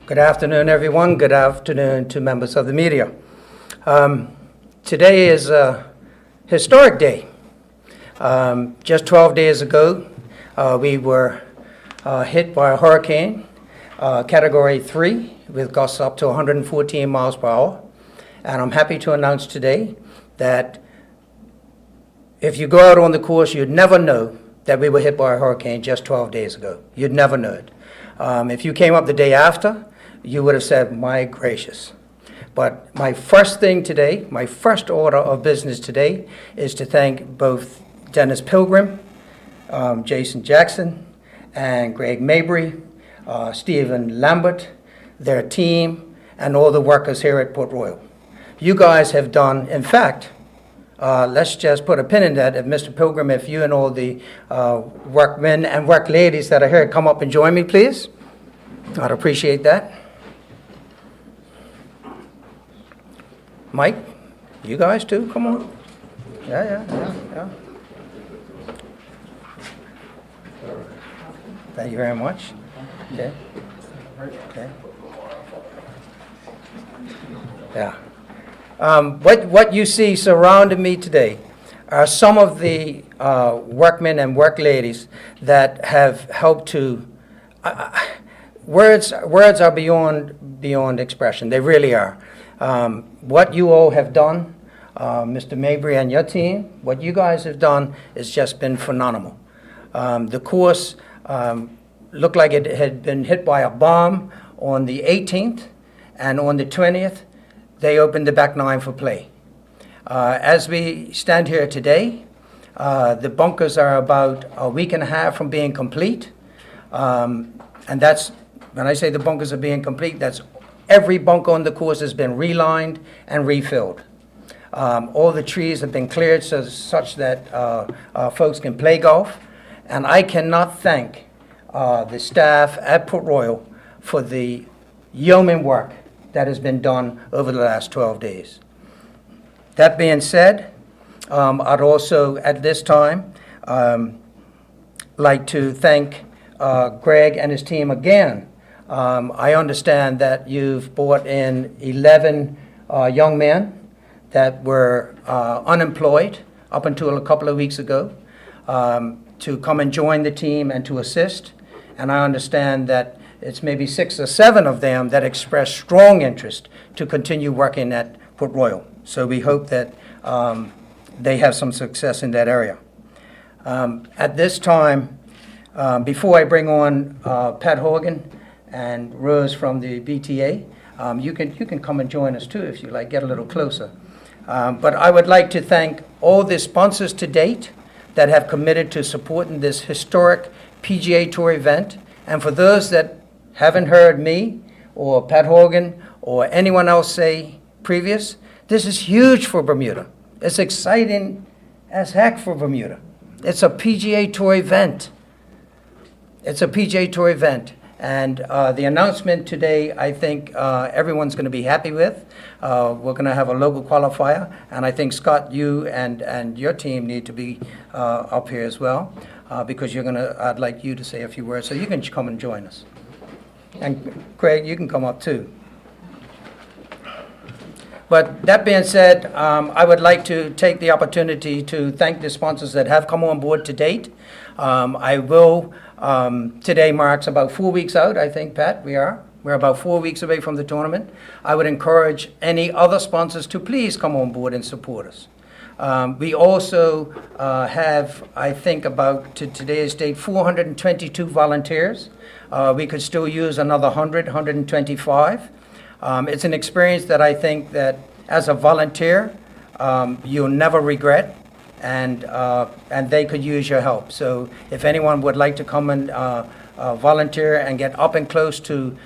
Good afternoon, everyone. Good afternoon to members of the media. Today is a historic day. Just 12 days ago, we were hit by a hurricane, Category 3, with gusts up to 114 miles per hour. And I'm happy to announce today that if you go out on the course, you'd never know that we were hit by a hurricane just 12 days ago. You'd never know it. If you came up the day after, you would have said, my gracious. But my first thing today, my first order of business today, is to thank both Dennis Pilgrim, Jason Jackson, and Greg Mabry, Stephen Lambert, their team, and all the workers here at Port Royal. You guys have done, in fact, let's just put a pin in that. If Mr. Pilgrim, if you and all the workmen and work ladies that are here come up and join me, please. I'd appreciate that. Mike, you guys too, come on. Yeah. Thank you very much. Okay. Yeah. What you see surrounding me today are some of the workmen and work ladies that have helped to. Words are beyond expression. They really are. What you all have done, Mr. Mabry and your team, what you guys have done has just been phenomenal. The course looked like it had been hit by a bomb on the 18th, and on the 20th, they opened the back nine for play. As we stand here today, the bunkers are about a week and a half from being complete, and that's, when I say the bunkers are being complete, that's every bunker on the course has been relined and refilled. All the trees have been cleared such that folks can play golf. And I cannot thank the staff at Port Royal for the yeoman work that has been done over the last 12 days. That being said, I'd also, at this time, like to thank Greg and his team again. I understand that you've brought in 11 young men that were unemployed up until a couple of weeks ago to come and join the team and to assist. And I understand that it's maybe 6 or 7 of them that expressed strong interest to continue working at Port Royal. So we hope that they have some success in that area. At this time, before I bring on Pat Horgan and Rose from the BTA, you can come and join us too if you like, get a little closer. But I would like to thank all the sponsors to date that have committed to supporting this historic PGA Tour event. And for those that haven't heard me or Pat Horgan or anyone else say previous, this is huge for Bermuda. It's exciting as heck for Bermuda. It's a PGA Tour event. It's a PGA Tour event. And the announcement today, I think everyone's going to be happy with. We're going to have a local qualifier, and I think, Scott, you and your team need to be up here as well, because I'd like you to say a few words, so you can come and join us. And Craig, you can come up too. But that being said, I would like to take the opportunity to thank the sponsors that have come on board to date. I will. Today marks about 4 weeks out, I think, Pat, we're about 4 weeks away from the tournament. I would encourage any other sponsors to please come on board and support us. We also have, I think, about to today's date, 422 volunteers. We could still use another 125. It's an experience that I think that as a volunteer, you'll never regret. And they could use your help. So if anyone would like to come and volunteer and get up and close to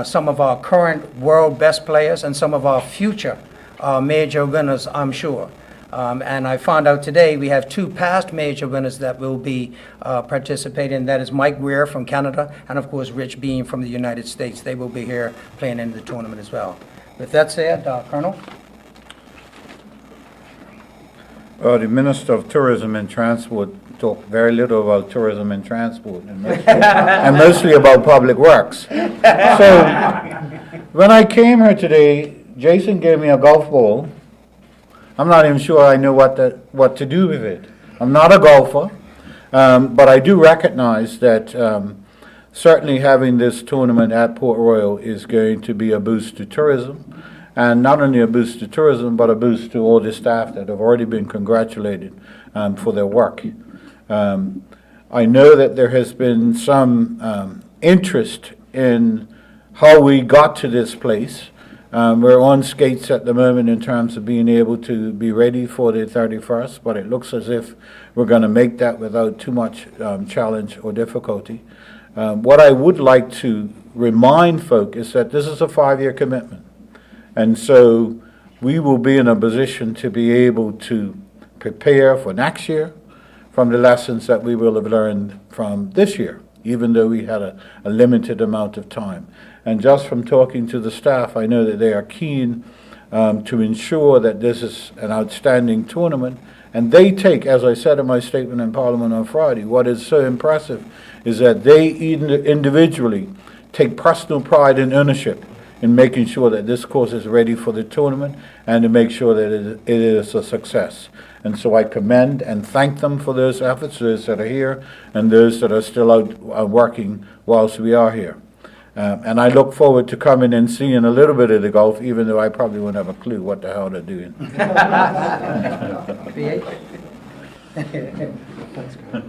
some of our current world best players and some of our future major winners, I'm sure. And I found out today we have 2 past major winners that will be participating. That is Mike Weir from Canada and, of course, Rich Beam from the United States. They will be here playing in the tournament as well. With that said, Colonel. The Minister of Tourism and Transport talk very little about tourism and transport, and mostly about public works. So when I came here today, Jason gave me a golf ball. I'm not even sure I know what to do with it. I'm not a golfer, but I do recognize that certainly having this tournament at Port Royal is going to be a boost to tourism. And not only a boost to tourism, but a boost to all the staff that have already been congratulated for their work. I know that there has been some interest in how we got to this place. We're on skates at the moment in terms of being able to be ready for the 31st, but it looks as if we're going to make that without too much challenge or difficulty. What I would like to remind folk is that this is a 5-year commitment. And so we will be in a position to be able to prepare for next year from the lessons that we will have learned from this year, even though we had a limited amount of time. And just from talking to the staff, I know that they are keen to ensure that this is an outstanding tournament. And they take, as I said in my statement in Parliament on Friday, what is so impressive is that they individually take personal pride and ownership in making sure that this course is ready for the tournament and to make sure that it is a success. And so I commend and thank them for those efforts, those that are here and those that are still out working whilst we are here. And I look forward to coming and seeing a little bit of the golf, even though I probably won't have a clue what the hell they're doing. Thanks, Greg.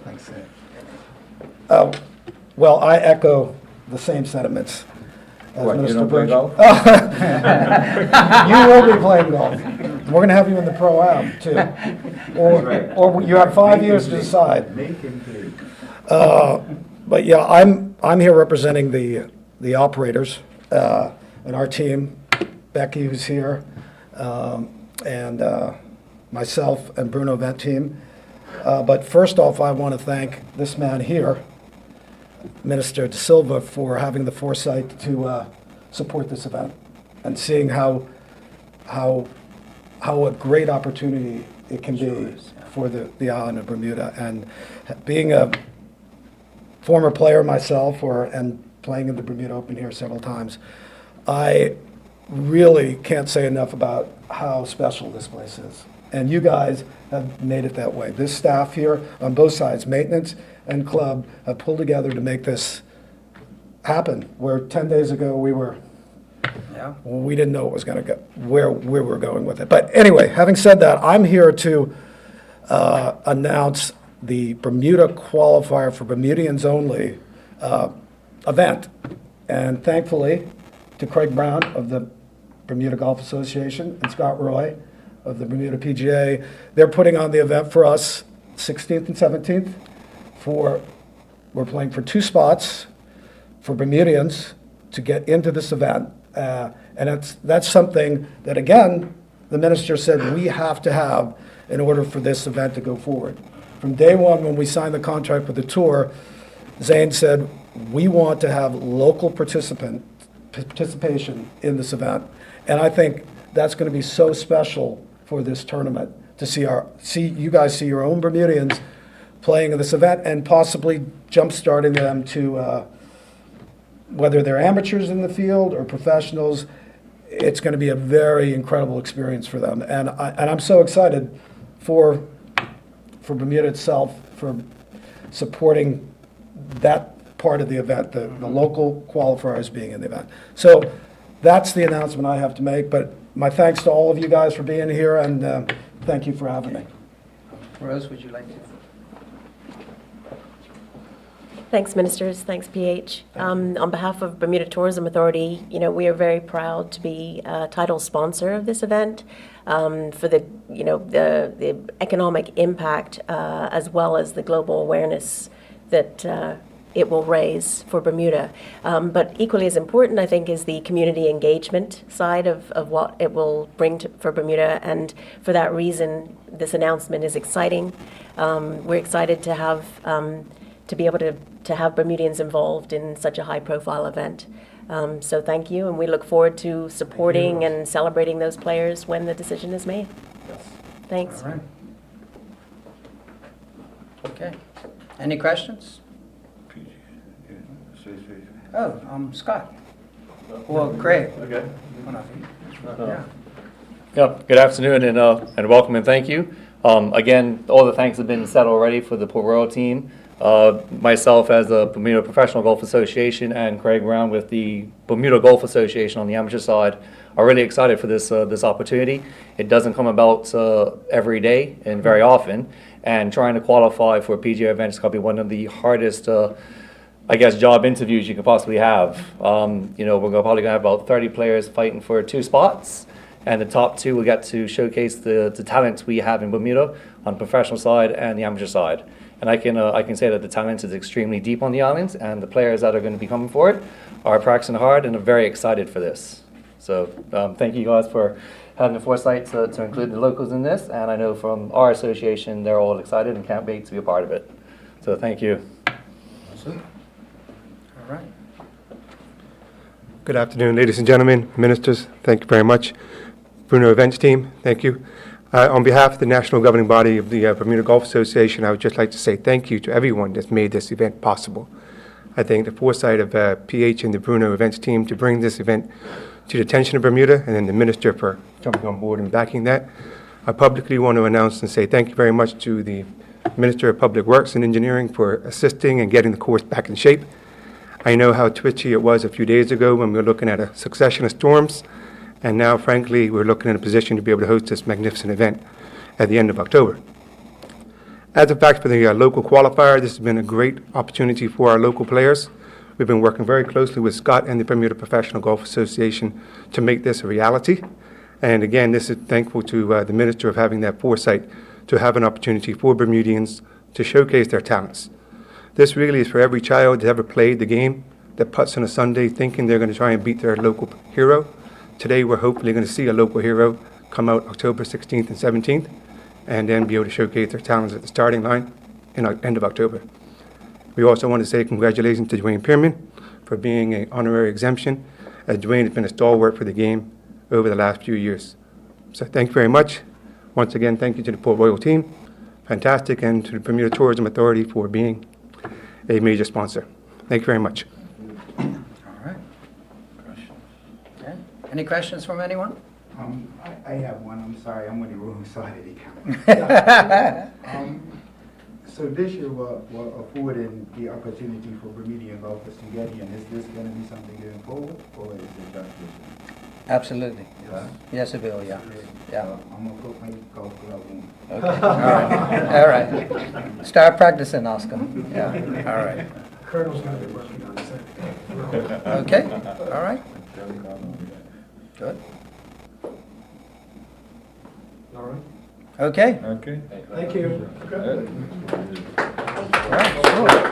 Thanks, Sam. Well, I echo the same sentiments as What, you Minister don't play Burch. golf? You will be playing golf. We're going to have you in the Pro-Am, too. Or you have 5 years to decide. Make him play. But yeah, I'm here representing the operators and our team. Becky, who's here, and myself and Bruno Vent team. But first off, I want to thank this man here, Minister De Silva, for having the foresight to support this event and seeing how a great opportunity it can be for the island of Bermuda. And being a former player myself, and playing in the Bermuda Open here several times, I really can't say enough about how special this place is. And you guys have made it that way. This staff here on both sides, maintenance and club, have pulled together to make this happen. Where 10 days ago we didn't know it was going to go, where we were going with it. But anyway, having said that, I'm here to announce the Bermuda Qualifier for Bermudians only event. And thankfully, to Craig Brown of the Bermuda Golf Association and Scott Roy of the Bermuda PGA, they're putting on the event for us 16th and 17th. We're playing for 2 spots for Bermudians to get into this event. And that's something that, again, the minister said we have to have in order for this event to go forward. From day one, when we signed the contract with the tour, Zane said, we want to have local participation in this event. And I think that's going to be so special for this tournament to see you guys see your own Bermudians playing in this event and possibly jump-starting them to whether they're amateurs in the field or professionals. It's going to be a very incredible experience for them. And I'm so excited for Bermuda itself, for supporting that part of the event, the local qualifiers being in the event. So that's the announcement I have to make, but my thanks to all of you guys for being here, and thank you for having me. Rose, would you like to? Thanks, ministers. Thanks, PH. On behalf of Bermuda Tourism Authority, we are very proud to be a title sponsor of this event for the economic impact as well as the global awareness that it will raise for Bermuda. But equally as important, I think, is the community engagement side of what it will bring for Bermuda. And for that reason, this announcement is exciting. We're excited to have to be able to have Bermudians involved in such a high-profile event. So thank you, and we look forward to supporting and celebrating those players when the decision is made. Thanks. All right. Okay. Any questions? Oh, Scott. Well, Craig. Okay. One of you. Yeah. Yeah, good afternoon and welcome and thank you. Again, all the thanks have been said already for the Port Royal team. Myself as the Bermuda Professional Golf Association and Craig Brown with the Bermuda Golf Association on the amateur side are really excited for this opportunity. It doesn't come about every day and very often, and trying to qualify for a PGA event is going to be one of the hardest job interviews you could possibly have. We're probably going to have about 30 players fighting for 2 spots, and the top 2 will get to showcase the talents we have in Bermuda on the professional side and the amateur side. And I can say that the talent is extremely deep on the island, and the players that are going to be coming for it are practicing hard and are very excited for this. So thank you guys for having the foresight to include the locals in this, and I know from our association they're all excited and can't wait to be a part of it. So thank you. All right. Good afternoon, ladies and gentlemen, ministers. Thank you very much. Bruno Events team, thank you. On behalf of the national governing body of the Bermuda Golf Association, I would just like to say thank you to everyone that's made this event possible. I think the foresight of PH and the Bruno Events team to bring this event to the attention of Bermuda, and then the minister for jumping on board and backing that. I publicly want to announce and say thank you very much to the Minister of Public Works and Engineering for assisting and getting the course back in shape. I know how twitchy it was a few days ago when we were looking at a succession of storms, and now, frankly, we're looking in a position to be able to host this magnificent event at the end of October. As a fact, for the local qualifier, this has been a great opportunity for our local players. We've been working very closely with Scott and the Bermuda Professional Golf Association to make this a reality. And again, this is thankful to the Minister of having that foresight to have an opportunity for Bermudians to showcase their talents. This really is for every child that ever played the game, that putts on a Sunday thinking they're going to try and beat their local hero. Today, we're hopefully going to see a local hero come out October 16th and 17th, and then be able to showcase their talents at the starting line in end of October. We also want to say congratulations to Dwayne Pierman for being an honorary exemption, as Dwayne has been a stalwart for the game over the last few years. So thank you very much. Once again, thank you to the Port Royal team, fantastic, and to the Bermuda Tourism Authority for being a major sponsor. Thank you very much. All right. Okay. Any questions from anyone? I have one. I'm sorry, I'm on the wrong side of the camera. So this year we're affording the opportunity for Bermudian golfers to get here. Is this going to be something going forward, or is it just this year? Absolutely. Yes. Yes, it will, yeah. Yeah. I'm going to put my golf glove on. Okay. All right. All right. Start practicing, Oscar. Yeah. All right. Colonel's going to be working on this. Okay. All right. Good. All right. Okay. Okay. Thank you. All right. Sure.